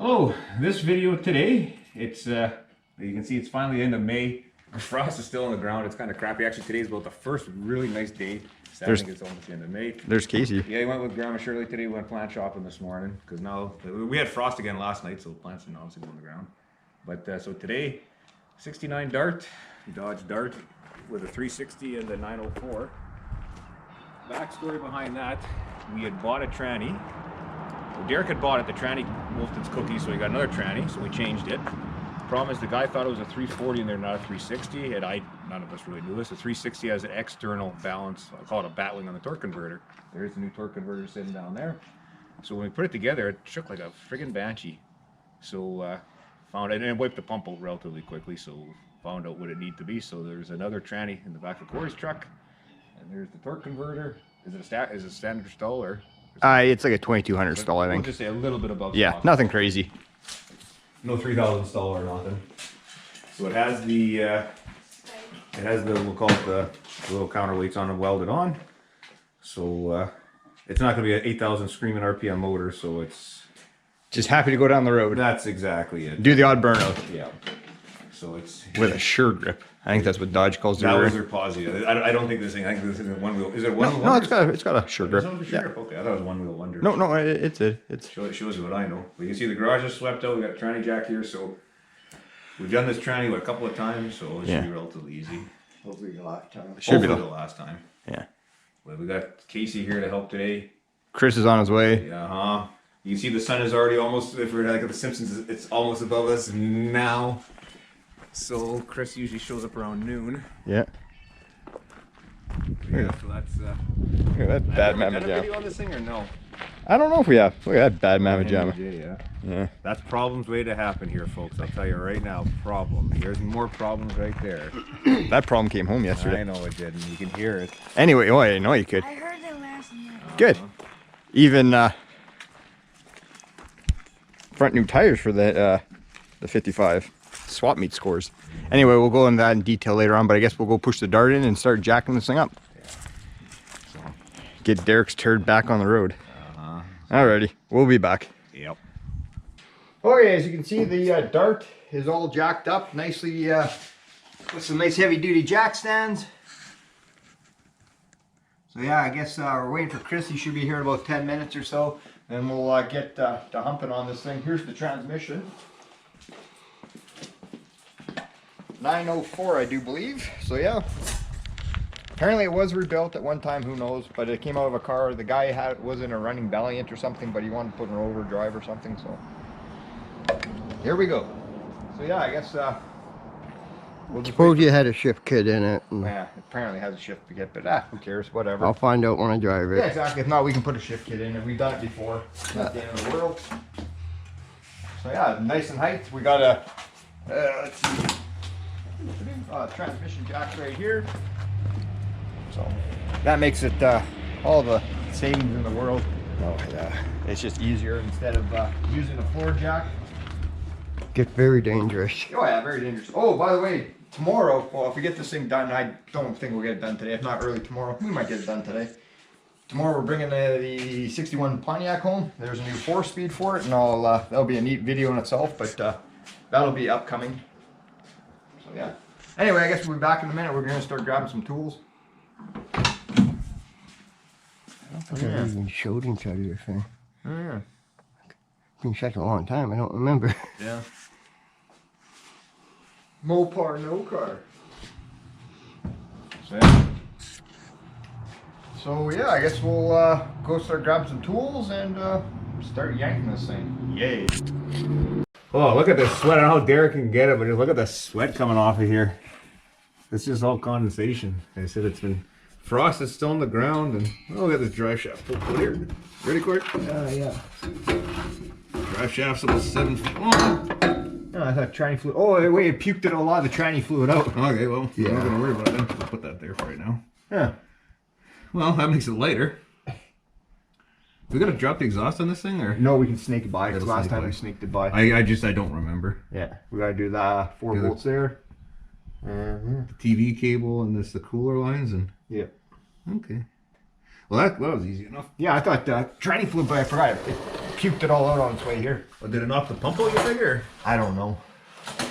Hello, this video today, it's you can see it's finally the end of May. The frost is still on the ground. It's kind of crappy. Actually, today's about the first really nice day. I think it's almost the end of May. There's Casey. Yeah, he went with Grandma Shirley today. We went plant shopping this morning because now we had frost again last night, so the plants are obviously on the ground. But so today, 69 Dart, Dodge Dart with a 360 and a 904. Backstory behind that, we had bought a tranny. Well, Derek had bought it, the tranny wolfed its cookies, so he got another tranny, so we changed it. Problem is the guy thought it was a 340 and they're not a 360, and none of us really knew this. A 360 has an external balance, I'll call it a batwing on the torque converter. There's the new torque converter sitting down there. So when we put it together, it shook like a friggin' banshee. So found it, and it wiped the pump out relatively quickly, so found out what it needed to be. So there's another tranny in the back of Corey's truck, and there's the torque converter. Is it a standard stall or? It's like a 2200 stall, I think. We'll just say a little bit above. Yeah, nothing crazy. No 3000 stall or nothing. So it has the we'll call it the little counterweights on it welded on. So it's not going to be an 8000 screaming RPM motor. So it's just happy to go down the road. That's exactly it. Do the odd burnout. Yeah. So it's with a sure grip. I think that's what Dodge calls that. That was their posi. I don't think this thing. I think this is a one wheel. Is it one wheel? No, it's got a sure grip. Yeah. Okay, I thought it was one wheel wonder. No, it's shows you what I know. But you can see the garage is swept out. We got a tranny jack here, so we've done this tranny a couple of times, so it should be relatively easy. Hopefully the last time. Should be the last time. Yeah. Well, we got Casey here to help today. Chris is on his way. Yeah. You can see the sun is already almost. If we're like at the Simpsons, it's almost above us now. So Chris usually shows up around noon. Yeah. Yeah, so that's look at that bad mamma jamma. Video on this thing or no? I don't know if we have. Look at that bad mamma jamma. Yeah. That's problems waiting to happen here, folks. I'll tell you right now, problem. There's more problems right there. That problem came home yesterday. I know it did, and you can hear it. Anyway, oh, I know you could. I heard it last night. Good. Even front new tires for the 55. Swap meet scores. Anyway, we'll go into that in detail later on, but I guess we'll go push the Dart in and start jacking this thing up. Yeah. So. Get Derek's turd back on the road. Alrighty, we'll be back. Yep. Okay, as you can see, the Dart is all jacked up nicely with some nice heavy duty jack stands. So yeah, I guess we're waiting for Chris. He should be here in about 10 minutes or so. Then we'll get to humping on this thing. Here's the transmission. 904, I do believe. So yeah, apparently it was rebuilt at one time, who knows, but it came out of a car. The guy was in a running Valiant or something, but he wanted to put an overdrive or something, so here we go. So yeah, I guess we'll suppose you had a shift kit in it. Yeah, it apparently has a shift kit, but who cares, whatever. I'll find out when I drive it. Yeah, exactly. If not, we can put a shift kit in, and we've done it before. It's not the end of the world. So yeah, nice and height. We got a let's see, transmission jack right here. So that makes it all the savings in the world. Oh yeah. It's just easier instead of using a floor jack. Gets very dangerous. Oh yeah, very dangerous. Oh, by the way, tomorrow, well, if we get this thing done, I don't think we'll get it done today. If not early tomorrow, we might get it done today. Tomorrow we're bringing the 61 Pontiac home. There's a new 4-speed for it, and that'll be a neat video in itself, but that'll be upcoming. So yeah. Anyway, I guess we'll be back in a minute. We're going to start grabbing some tools. I don't think I even showed inside of this thing. Oh yeah. It's been such a long time, I don't remember. Yeah. Mopar, no car. So yeah, I guess we'll go start grabbing some tools and start yanking this thing. Yay. Oh, look at the sweat. I don't know how Derek can get it, but just look at the sweat coming off of here. It's just all condensation. Like I said, it's been frost is still on the ground, and look at this drive shaft. Put here. Ready, Court? Yeah. Drive shaft's about 7 feet long. Oh, I thought tranny fluid. Oh wait, it puked it a lot of the tranny fluid out. Okay, well, yeah. I'm not gonna worry about it. I'll put that there for right now. Yeah. Well, that makes it lighter. We gotta drop the exhaust on this thing, or no? We can snake it by. It'll Because last snake time by. we snaked it by. I don't remember. Yeah, we gotta do the 4 Do the- volts there. The TV cable and the cooler lines and Yeah. okay. Well, that was easy enough. Yeah, I thought tranny fluid, but I forgot it. puked it all out on its way here. Well, did it knock the pump out, you figure? I don't know.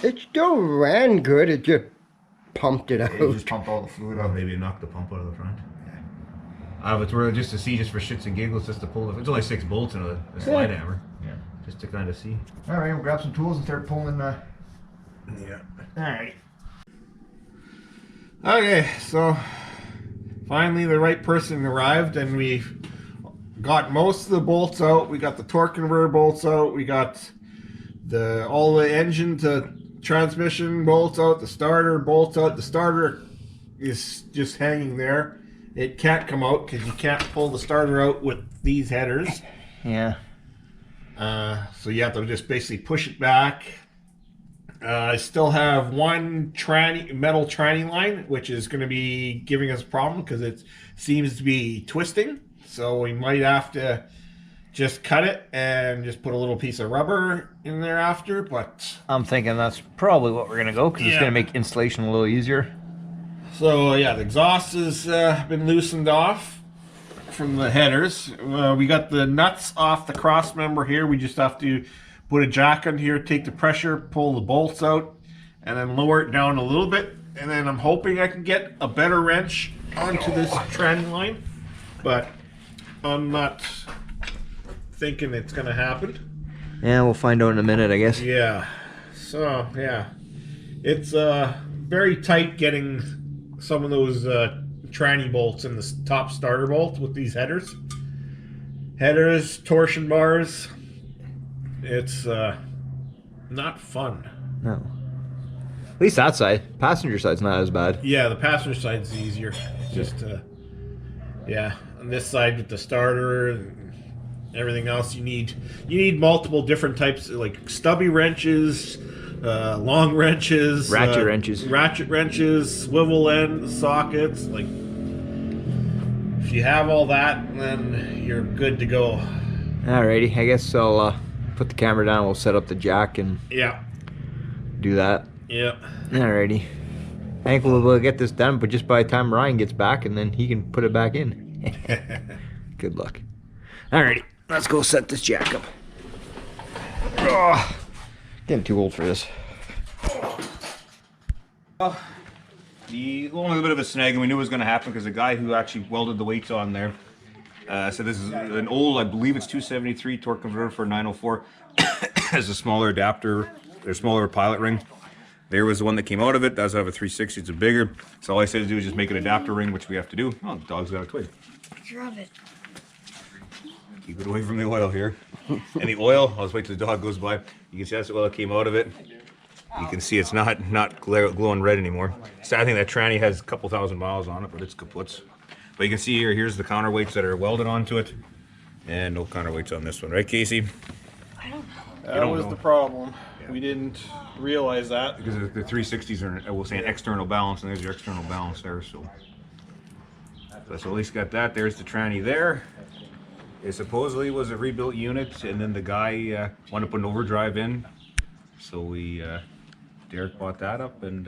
It still ran good. It just pumped it out. It just pumped all the fluid Well, out. maybe it knocked the pump out of the front. It's really just to see, just for shits and giggles, just to pull it. It's only 6 bolts and a slide hammer. Yeah. Just to kind of see. All right, we'll grab some tools and start pulling. Yeah. All right. Okay, so finally the right person arrived and we got most of the bolts out. We got the torque converter bolts out. We got all the engine to transmission bolts out, the starter bolts out. The starter is just hanging there. It can't come out because you can't pull the starter out with these headers. Yeah. So you have to just basically push it back. I still have one metal tranny line, which is going to be giving us a problem because it seems to be twisting. So we might have to just cut it and just put a little piece of rubber in there after. But I'm thinking that's probably what we're gonna go because it's Yeah. gonna make installation a little easier. so yeah, the exhaust has been loosened off from the headers. We got the nuts off the cross member here. We just have to put a jack on here, take the pressure, pull the bolts out, and then lower it down a little bit. And then I'm hoping I can get a better wrench onto this tranny line, but I'm not thinking it's gonna happen. Yeah, we'll find out in a minute, I guess. Yeah, so yeah, it's very tight getting some of those tranny bolts in the top starter bolt with these headers, torsion bars. It's not fun. No. At least that side. Passenger side's not as bad. Yeah, the passenger side's easier. It's just yeah, on this side with the starter and everything else, you need multiple different types, like stubby wrenches, long wrenches, Ratchet wrenches, swivel end sockets. Like, if you have all that, then you're good to go. Alrighty, I guess I'll put the camera down. We'll set up the jack and Yeah, do that. yeah. Alrighty. I think we'll get this done, but just by the time Ryan gets back, and then he can put it back in. Good luck. Alrighty, let's go set this jack up. Oh, getting too old for this. The only bit of a snag, and we knew it was going to happen because the guy who actually welded the weights on there said this is an old, I believe it's 273 torque converter for 904. Has a smaller adapter, or smaller pilot ring. There was the one that came out of it. Does have a 360, it's a bigger. So all I said to do is just make an adapter ring, which we have to do. Oh, the dog's got a twig. Drop it. Keep it away from the oil here. And the oil, I'll just wait till the dog goes by. You can see that's the oil that came out of it. You can see it's not glowing red anymore. Sad thing that tranny has a couple thousand miles on it, but it's kaputs. But you can see here's the counterweights that are welded onto it. And no counterweights on this one, right, Casey? I don't know. That was the problem. We didn't realize that. Because the 360s are, we'll say, an external balance, and there's your external balance there. So at least got that. There's the tranny there. It supposedly was a rebuilt unit, and then the guy wanted to put an overdrive in. So Derek bought that up, and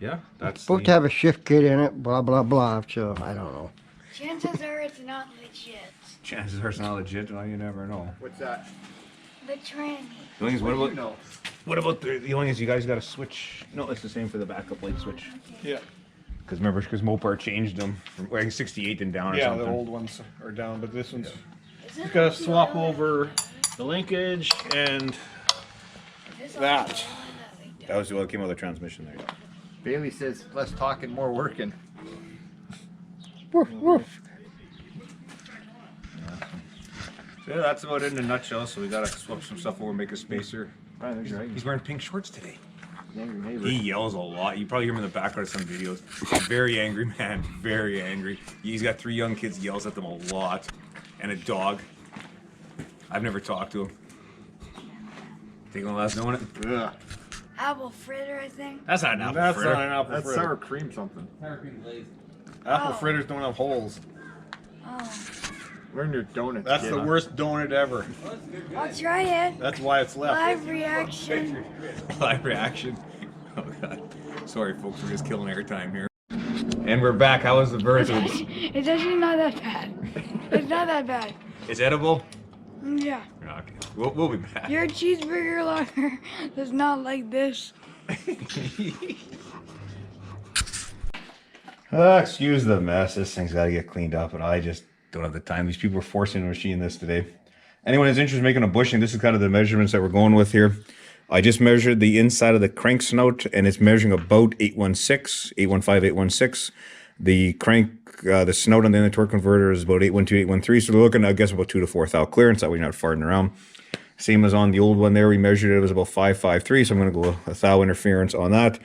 yeah, that's Supposed to have a shift kit in it, blah, blah, blah. So, I don't know. Chances are it's not legit. chances are it's not legit. Well, you never know. What's that? The tranny. The only thing is, What do you know? what about the only thing is you guys got to switch? No, it's the same for the backup light switch. Yeah. Because remember, because Mopar changed them from like 68 and down or Yeah, something. the old ones are down, but this one's Is just it gotta like swap the other- over the linkage and is this that. like the one that we did? That was the one that came out of the transmission there. Bailey says less talking, more working. Woof, woof. So yeah, that's about it in a nutshell. So we gotta swap some stuff over, make a spacer. He's wearing pink shorts today. He yells a lot. You probably hear him in the background of some videos. Very angry man, very angry. He's got 3 young kids, yells at them a lot, and a dog. I've never talked to him. Think one last knowing it? Ugh. Apple fritter, I think. That's not an apple that's fritter. not an apple That's fritter. sour cream something. Apple Oh. fritters don't have holes. Oh, Learn your donuts. That's kid. the worst donut ever. I'll try it. That's why it's left. Live reaction. Live reaction. Oh god. Sorry folks, we're just killing airtime here. And we're back. How was the bird? It's actually not that bad. It's not that bad. It's edible? Yeah. Okay. We'll be back. Your cheeseburger locker is not like this. Excuse the mess. This thing's got to get cleaned up, and I just don't have the time. These people are forcing to machine this today. Anyone who's interested in making a bushing, this is kind of the measurements that we're going with here. I just measured the inside of the crank snout, and it's measuring about 815, 816. The crank, the snout on the end of the torque converter is about 812, 813. So we're looking, I guess, about 2 to 4 thou clearance. That way you're not farting around. Same as on the old one there, we measured it was about 553. So I'm going to go a thou interference on that.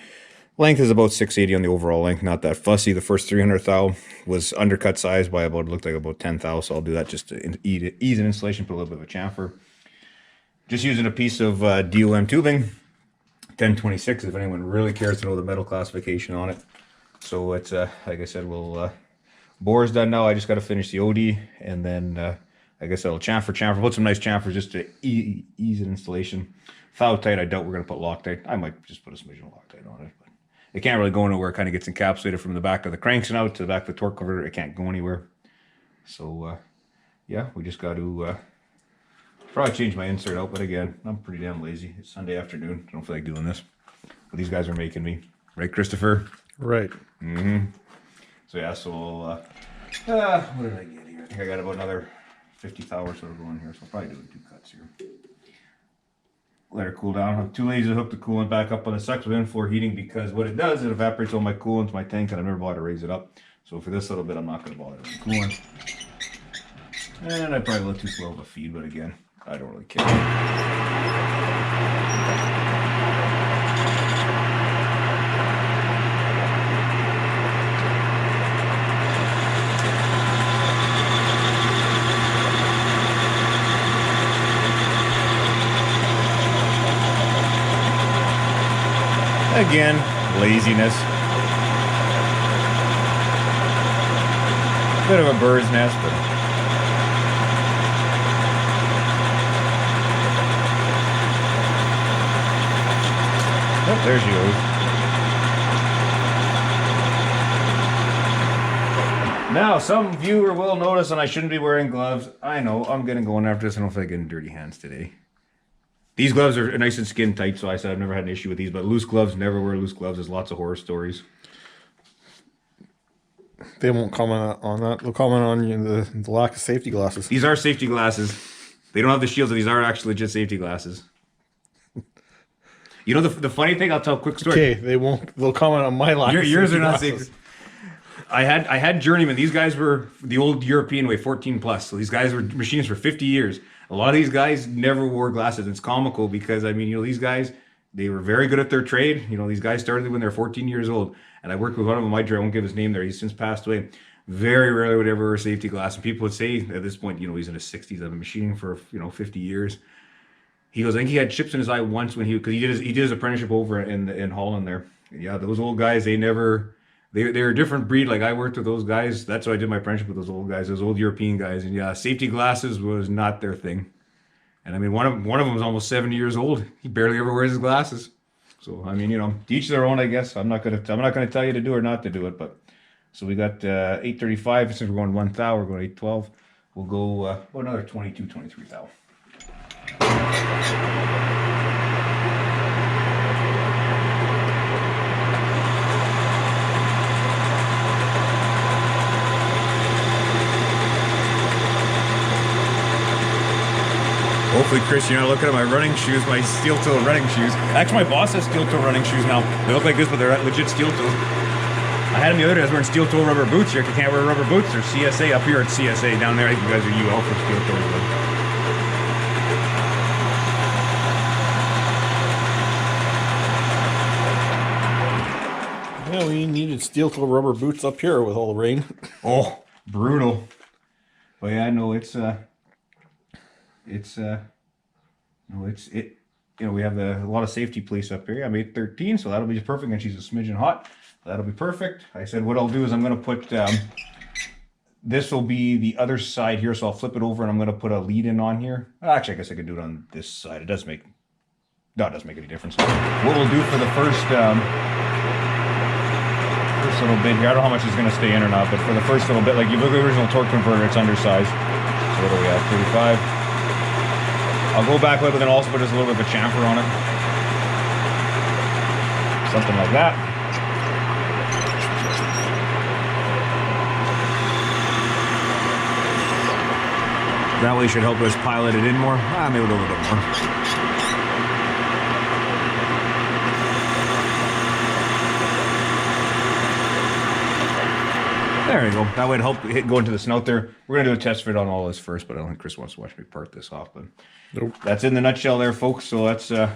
Length is about 680 on the overall length, not that fussy. The first 300 thou was undercut size by about, looked like about 10 thou. So I'll do that just to ease an installation, put a little bit of a chamfer. Just using a piece of DOM tubing, 1026, if anyone really cares to know the metal classification on it. So it's, like I said, bore is done now. I just got to finish the OD, and then, like I said, I'll chamfer, put some nice chamfers just to ease an installation. Thou tight, I doubt we're going to put Loctite. I might just put a smidgen of Loctite on it, but it can't really go anywhere. It kind of gets encapsulated from the back of the cranks and out to the back of the torque converter. It can't go anywhere. So, yeah, we just got to... probably change my insert out, but again, I'm pretty damn lazy. It's Sunday afternoon. I don't feel like doing this. But these guys are making me. Right, Christopher? Right. Mm-hmm. So yeah, so what did I get here? I think I got about another 50 thou or so going here, so I'll probably do 2 cuts here. Let her cool down. I'm too lazy to hook the coolant back up on the sucks with in-floor heating because what it does, it evaporates all my coolant to my tank, and I've never bothered to raise it up. So for this little bit, I'm not going to bother with the coolant. And I probably a little too slow of a feed, but again, I don't really care. Again, laziness. Bit of a bird's nest, but oh, there she goes. Now, some viewer will notice, and I shouldn't be wearing gloves. I know, I'm getting going after this. I don't feel like getting dirty hands today. These gloves are nice and skin tight, so I said I've never had an issue with these, but loose gloves, never wear loose gloves. There's lots of horror stories. They won't comment on that. They'll comment on the lack of safety glasses. These are safety glasses. They don't have the shields, but these are actually legit safety glasses. You know the funny thing? I'll tell a quick story. Okay, they won't. They'll comment on my lack. Yours of are not glasses. safe. I had journeymen. These guys were the old European way, 14 plus. So these guys were machinists for 50 years. A lot of these guys never wore glasses. It's comical because, I mean, you know, these guys, they were very good at their trade. You know, these guys started when they're 14 years old. And I worked with one of them, I won't give his name there. He's since passed away. Very rarely would ever wear a safety glass. And people would say at this point, you know, he's in his 60s. I've been machining for, 50 years. He goes, I think he had chips in his eye once when because he did his apprenticeship over in Holland there. Yeah, those old guys, they're a different breed. Like I worked with those guys. That's why I did my apprenticeship with those old guys, those old European guys. And yeah, safety glasses was not their thing. And I mean, one of them was almost 70 years old. He barely ever wears his glasses. So I mean, you know, to each their own, I guess. I'm not gonna tell you to do or not to do it. But so we got 835. Since we're going 1 thou, we're going 812. We'll go another 22, 23 thou. Hopefully, Chris, you're not looking at my running shoes, my steel toe running shoes. Actually, my boss has steel toe running shoes now. They look like this, but they're legit steel toes. I had them the other day. I was wearing steel toe rubber boots here. You can't wear rubber boots. They're CSA up here at CSA. Down there, I think you guys are UL for steel toes. But Yeah, we needed steel toe rubber boots up here with all the rain. oh, brutal. But yeah, no, we have a lot of safety police up here. I'm 813, so that'll be perfect. And she's a smidgen hot. That'll be perfect. I said what I'll do is I'm going to put, this will be the other side here. So I'll flip it over and I'm going to put a lead in on here. Actually, I guess I could do it on this side. It doesn't make any difference. What we'll do for the first little bit here, I don't know how much is going to stay in or not, but for the first little bit, like you look at the original torque converter, it's undersized. So what do we have, 35? I'll go back with it and also put just a little bit of a chamfer on it. Something like that. That way should help us pilot it in more. Maybe a little bit more. There you go. That would help go into the snout there. We're going to do a test fit on all this first, but I don't think Chris wants to watch me part this off. But nope. That's in the nutshell there, folks. So that's, like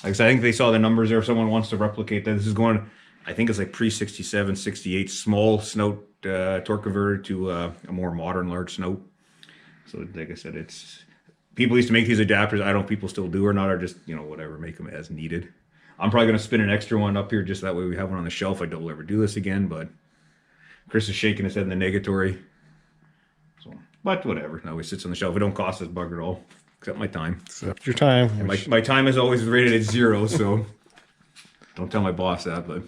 I said, I think they saw the numbers there. If someone wants to replicate that, this is going, I think it's like pre-67, 68, small snout torque converter to a more modern large snout. So like I said, it's, people used to make these adapters. I don't know if people still do or not, or just, you know, whatever, make them as needed. I'm probably going to spin an extra one up here just that way we have one on the shelf. I don't ever do this again, but Chris is shaking his head in the negatory. So, but whatever. Now he sits on the shelf. It don't cost us bugger at all, except my time. Except your time. And my time is always rated at 0, so don't tell my boss that, but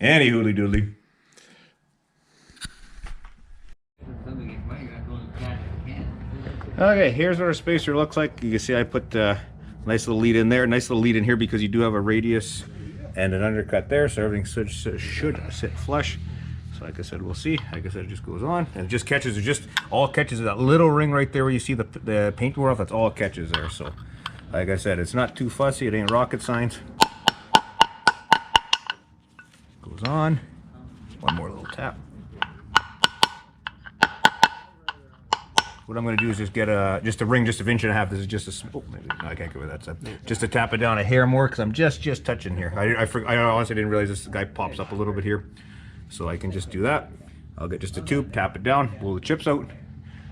any hooly doodly. Okay, here's what our spacer looks like. You can see I put a nice little lead in there, nice little lead in here because you do have a radius and an undercut there, so everything should sit flush. So like I said, we'll see. Like I said, it just goes on and it just catches. It just all catches that little ring right there where you see the paint wore off. That's all it catches there. So like I said, it's not too fussy. It ain't rocket science. Goes on. One more little tap. What I'm going to do is just get just a ring, just an inch and a half. This is just a, oh, maybe, no, I can't go with that side. Just to tap it down a hair more because I'm just touching here. I honestly didn't realize this guy pops up a little bit here. So I can just do that. I'll get just a tube, tap it down, blow the chips out.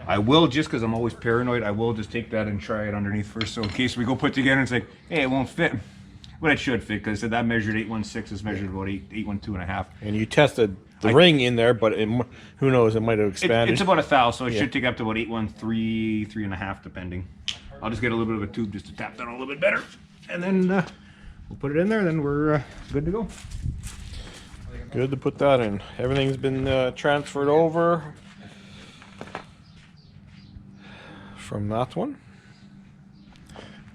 I will, just because I'm always paranoid, I will just take that and try it underneath first. So in case we go put together and it's like, hey, it won't fit. Well, it should fit because that measured 816, is measured about 812 and a half. And you tested the ring in there, but who knows, it might have expanded. It's about 1,000, so it should take up to about 813, 3.5 depending. I'll just get a little bit of a tube just to tap that a little bit better. And then we'll put it in there, and then we're good to go. Good to put that in. Everything's been transferred over from that one.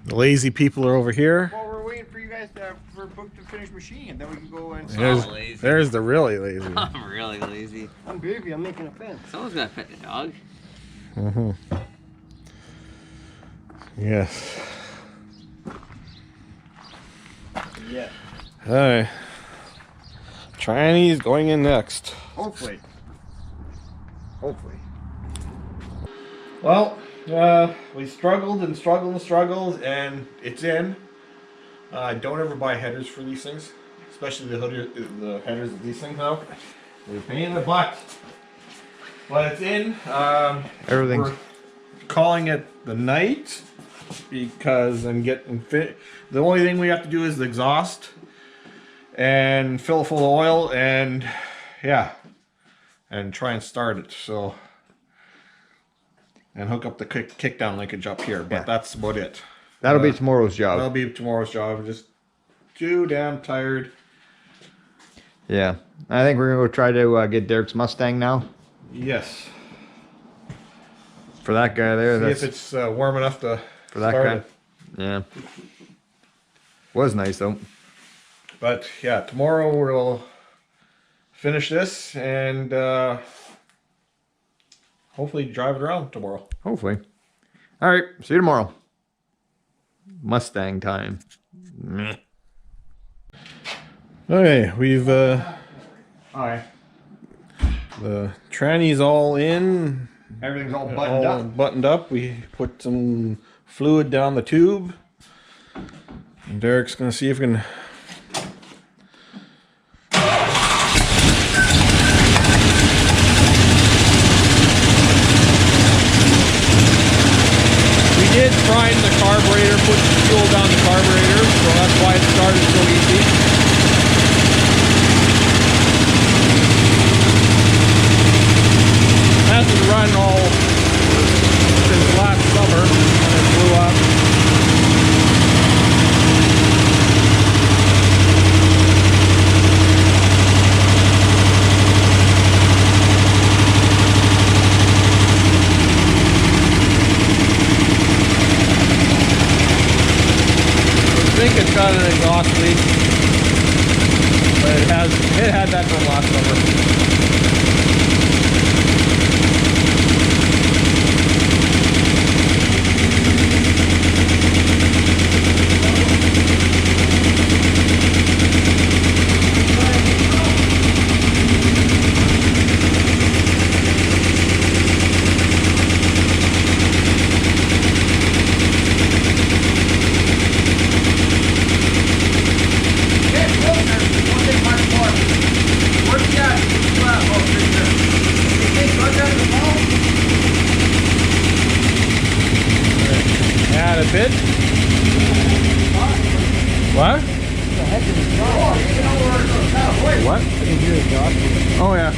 The lazy people are over here. Well, we're waiting for you guys for book to finish machine, and then we can go and. There's the really lazy. I'm really lazy. I'm baby. I'm making a fence. Someone's gonna pet the dog. Mm-hmm. Yes. Yeah. All right. Chinese going in next. Hopefully. Hopefully. Well, we struggled and struggled and struggled, and it's in. Don't ever buy headers for these things, especially the headers of these things now. They're a pain in the butt. But it's in. Everything's. We're calling it the night because I'm getting fit. The only thing we have to do is the exhaust and fill it full of oil, and yeah, and try and start it. So, and hook up the kick down linkage up here, but that's about it. That'll be tomorrow's job. That'll be tomorrow's job. I'm just too damn tired. Yeah, I think we're gonna go try to get Derek's Mustang now. Yes. For that guy there, See that's if it's warm enough to for that start guy. it. Yeah, was nice though. But yeah, tomorrow we'll finish this and hopefully drive it around tomorrow. Hopefully. All right, see you tomorrow. Mustang time. Meh. Okay, we've Alright. the tranny's all in, Everything's all buttoned all up. buttoned up. We put some fluid down the tube. And Derek's gonna see if we can did prime the carburetor, put fuel down the carburetor, so that's why it started so easy. Hasn't run all since last summer when it blew up. think it's got an exhaust leak, but it had that from last summer. Add a bit. What? What? Oh yeah.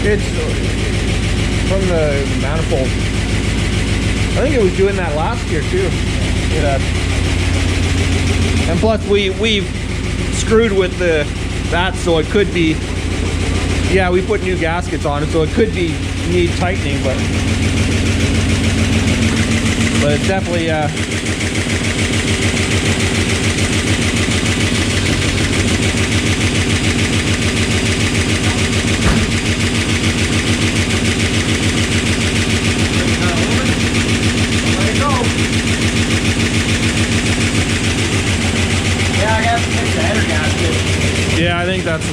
It's from the manifold. I think it was doing that last year too. And plus we screwed with that, so it could be. Yeah, we put new gaskets on it, so it could be need tightening, but it's definitely yeah, I think that's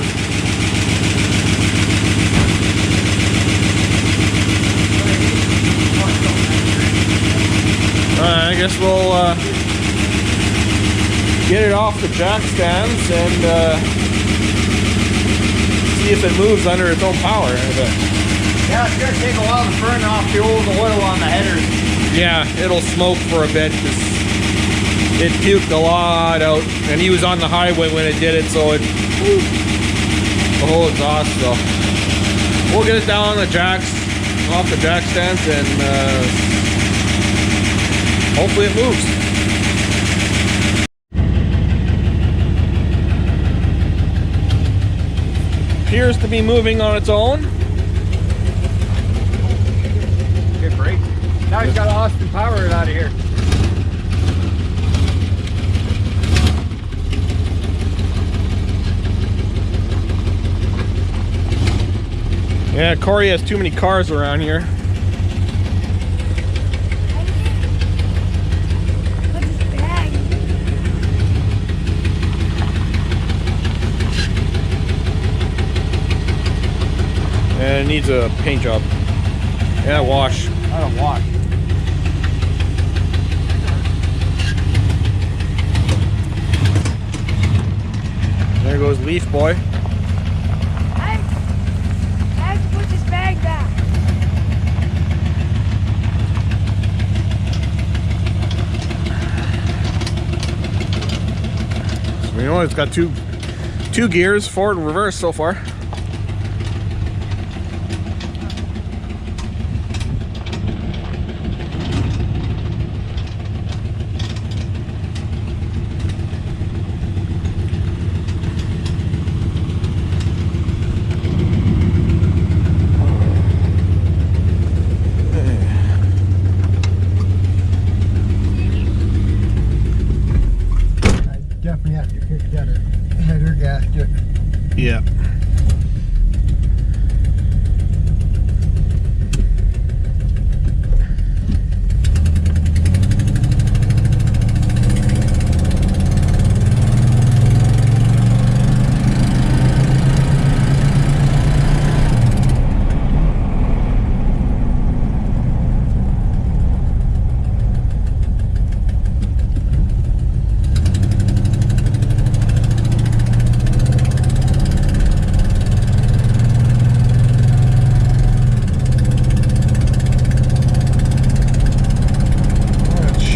I guess we'll get it off the jack stands and see if it moves under its own power in a bit. Yeah, it's gonna take a while to burn off the old oil on the headers. Yeah, it'll smoke for a bit because it puked a lot out, and he was on the highway when it did it, so it the whole exhaust. So we'll get it down on the jacks, off the jack stands, and hopefully it moves. Appears to be moving on its own. Okay, great. Now he's got Austin power out of here. Yeah, Corey has too many cars around here. What's his bag? And it needs a paint job. Yeah, wash. I don't wash. There goes Leaf Boy. I have to put this bag back. So you know it's got two gears, forward and reverse so far. Definitely have to pick that header gasket. Yeah.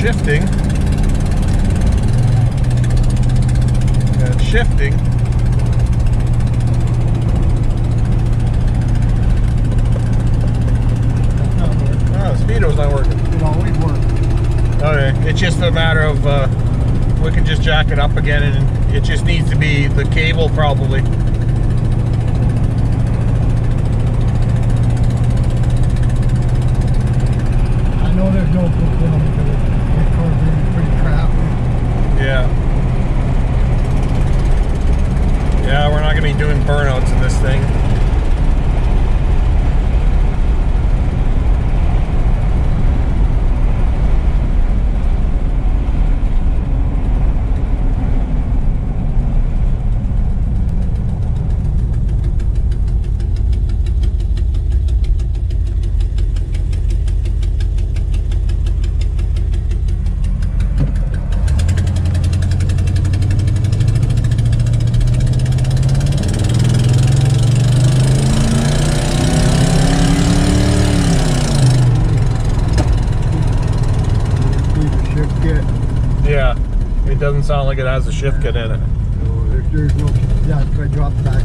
Shifting. And shifting. Oh, the speedo's not working. It always works. Okay, it's just a matter of we can just jack it up again, and it just needs to be the cable probably. I know there's no book on it because this car's pretty crappy. Yeah. thing. Yeah, it doesn't sound like it has a shift kit in it. No, there's no. Yeah, I dropped back.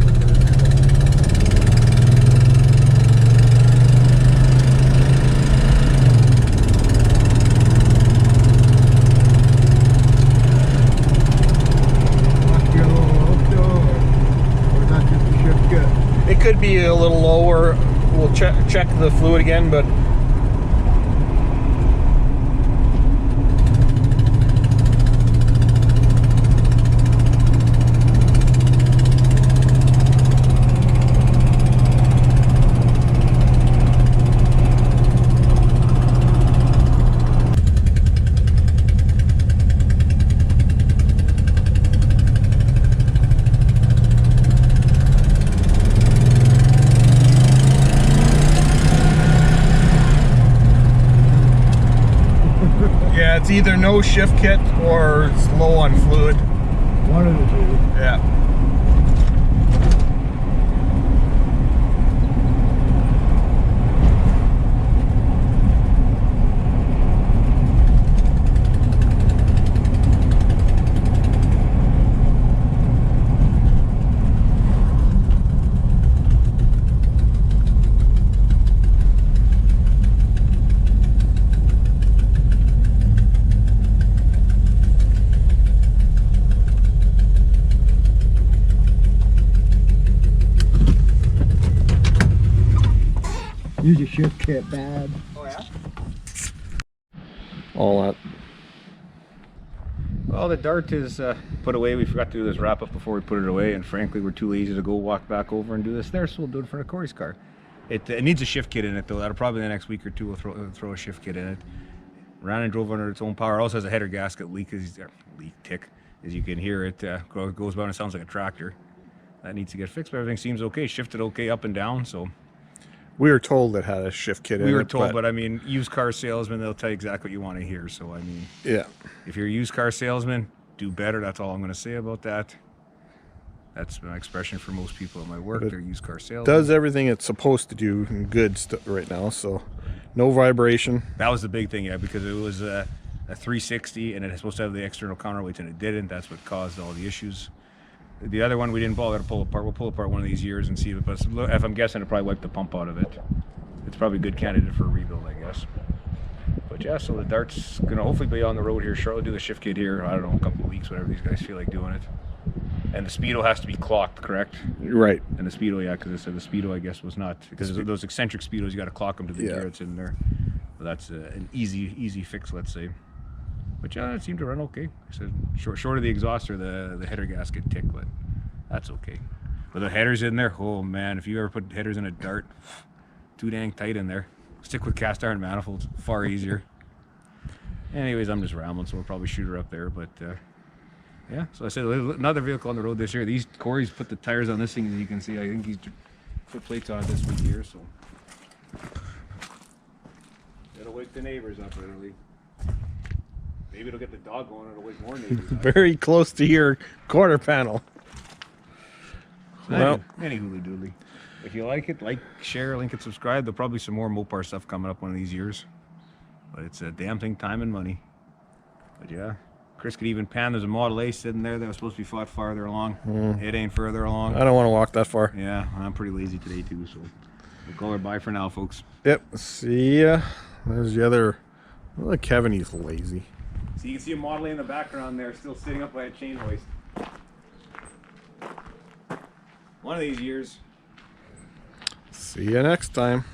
Must be a little low still, or is that just a shift kit? It could be a little lower. We'll check the fluid again, but yeah, it's either no shift kit or it's low on fluid. One of the two. Yeah. Use a shift kit bad. All that. Well, the Dart is put away. We forgot to do this wrap up before we put it away, and frankly, we're too lazy to go walk back over and do this there, so we'll do it for Corey's car. It needs a shift kit in it, though. That'll probably the next week or two we'll throw a shift kit in it. Ran and drove under its own power. Also has a header gasket leak, tick, as you can hear it goes by and it sounds like a tractor. That needs to get fixed, but everything seems okay. Shifted okay up and down, so. We were told it had a shift kit in it. We were told, but I mean, used car salesmen, they'll tell you exactly what you want to hear. So, I mean, yeah. If you're a used car salesman, do better. That's all I'm going to say about that. That's my expression for most people at my work. They're used car salesmen. Does everything it's supposed to do good right now, so no vibration. That was the big thing, yeah, because it was a 360 and it's supposed to have the external counterweights and it didn't. That's what caused all the issues. The other one we didn't bother to pull apart. We'll pull apart one of these years and see if it, but if I'm guessing, it'll probably wipe the pump out of it. It's probably a good candidate for a rebuild, I guess. But yeah, so the Dart's gonna hopefully be on the road here shortly. Do the shift kit here, I don't know, a couple of weeks, whatever these guys feel like doing it. And the speedo has to be clocked, correct? Right. And the speedo, yeah, because I said the speedo, I guess, was not, because those eccentric speedos, you got to clock them to the gear that's in there. But that's an easy fix, let's say. But yeah, it seemed to run okay. I said short of the exhaust or the header gasket tick, but that's okay. But the headers in there, oh man, if you ever put headers in a Dart, too dang tight in there. Stick with cast iron manifolds, far easier. Anyways, I'm just rambling, so we'll probably shoot her up there. But yeah, so I said another vehicle on the road this year. Corey's put the tires on this thing, as you can see. I think he's put plates on it this week here, so it'll wake the neighbors up, literally. Maybe it'll get the dog going. It'll wake more neighbors up. Very close to your quarter panel. Well, any hooly doodly. If you like it, share, link, and subscribe. There'll probably be some more Mopar stuff coming up one of these years. But it's a damn thing, time and money. But yeah, Chris could even pan. There's a Model A sitting there that was supposed to be fought farther along. It ain't further along. I don't want to walk that far. Yeah, I'm pretty lazy today too, so we'll call her bye for now, folks. Yep, see ya. There's the other. Look, Kevin, he's lazy. So you can see a Model A in the background there, still sitting up by a chain hoist. One of these years. See you next time.